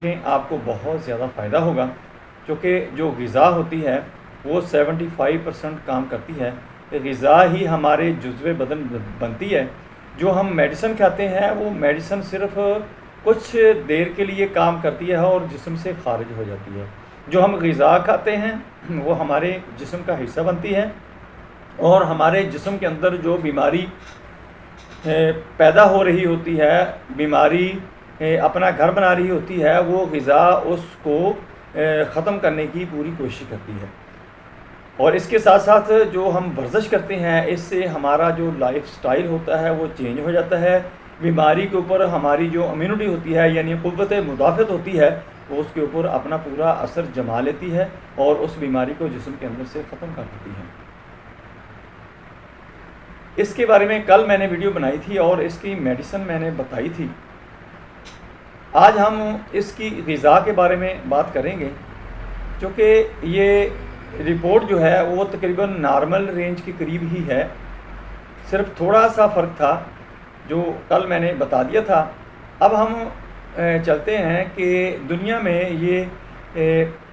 آپ کو بہت زیادہ فائدہ ہوگا، کیونکہ جو غذا ہوتی ہے وہ 75% کام کرتی ہے۔ غذا ہی ہمارے جزو بدن بنتی ہے۔ جو ہم میڈیسن کھاتے ہیں وہ میڈیسن صرف کچھ دیر کے لیے کام کرتی ہے اور جسم سے خارج ہو جاتی ہے۔ جو ہم غذا کھاتے ہیں وہ ہمارے جسم کا حصہ بنتی ہے، اور ہمارے جسم کے اندر جو بیماری پیدا ہو رہی ہوتی ہے، بیماری اپنا گھر بنا رہی ہوتی ہے، وہ غذا اس کو ختم کرنے کی پوری کوشش کرتی ہے۔ اور اس کے ساتھ ساتھ جو ہم ورزش کرتے ہیں، اس سے ہمارا جو لائف سٹائل ہوتا ہے وہ چینج ہو جاتا ہے۔ بیماری کے اوپر ہماری جو امیونٹی ہوتی ہے، یعنی قوت مدافعت ہوتی ہے، وہ اس کے اوپر اپنا پورا اثر جما لیتی ہے اور اس بیماری کو جسم کے اندر سے ختم کر دیتی ہے۔ اس کے بارے میں کل میں نے ویڈیو بنائی تھی اور اس کی میڈیسن میں نے بتائی تھی۔ آج ہم اس کی غذا کے بارے میں بات کریں گے، کیونکہ یہ رپورٹ جو ہے وہ تقریباً نارمل رینج کے قریب ہی ہے۔ صرف تھوڑا سا فرق تھا جو کل میں نے بتا دیا تھا۔ اب ہم چلتے ہیں کہ دنیا میں یہ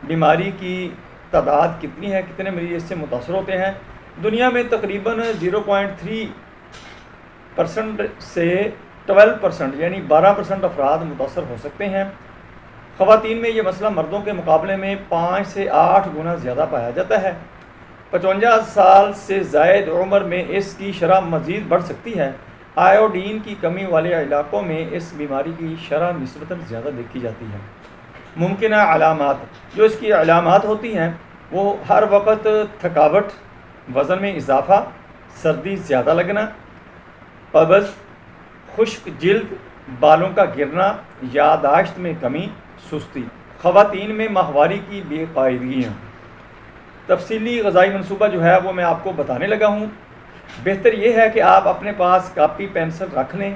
بیماری کی تعداد کتنی ہے، کتنے مریض اس سے متاثر ہوتے ہیں۔ دنیا میں تقریباً 0.3% سے 12%، یعنی 12% افراد متاثر ہو سکتے ہیں۔ خواتین میں یہ مسئلہ مردوں کے مقابلے میں 5 سے 8 گنا زیادہ پایا جاتا ہے۔ 55 سال سے زائد عمر میں اس کی شرح مزید بڑھ سکتی ہے۔ آیوڈین کی کمی والے علاقوں میں اس بیماری کی شرح نسبتاً زیادہ دیکھی جاتی ہے۔ ممکنہ علامات، جو اس کی علامات ہوتی ہیں وہ ہر وقت تھکاوٹ، وزن میں اضافہ، سردی زیادہ لگنا، قبض، خشک جلد، بالوں کا گرنا، یادداشت میں کمی، سستی۔ خواتین میں ماہواری کی بے قاعدگیاں۔ تفصیلی غذائی منصوبہ جو ہے وہ میں آپ کو بتانے لگا ہوں۔ بہتر یہ ہے کہ آپ اپنے پاس کاپی پینسل رکھ لیں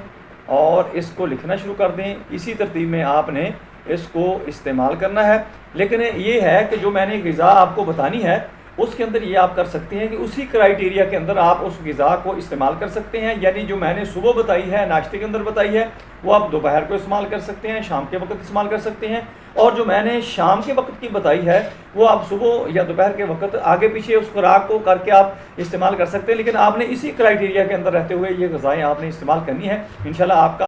اور اس کو لکھنا شروع کر دیں۔ اسی ترتیب میں آپ نے اس کو استعمال کرنا ہے۔ لیکن یہ ہے کہ جو میں نے غذا آپ کو بتانی ہے اس کے اندر یہ آپ کر سکتے ہیں کہ اسی کرائیٹیریا کے اندر آپ اس غذا کو استعمال کر سکتے ہیں۔ یعنی جو میں نے صبح بتائی ہے، ناشتے کے اندر بتائی ہے، وہ آپ دوپہر کو استعمال کر سکتے ہیں، شام کے وقت استعمال کر سکتے ہیں۔ اور جو میں نے شام کے وقت کی بتائی ہے وہ آپ صبح یا دوپہر کے وقت آگے پیچھے اس خوراک کو کر کے آپ استعمال کر سکتے ہیں، لیکن آپ نے اسی کرائیٹیریا کے اندر رہتے ہوئے یہ غذائیں آپ نے استعمال کرنی ہے۔ انشاءاللہ آپ کا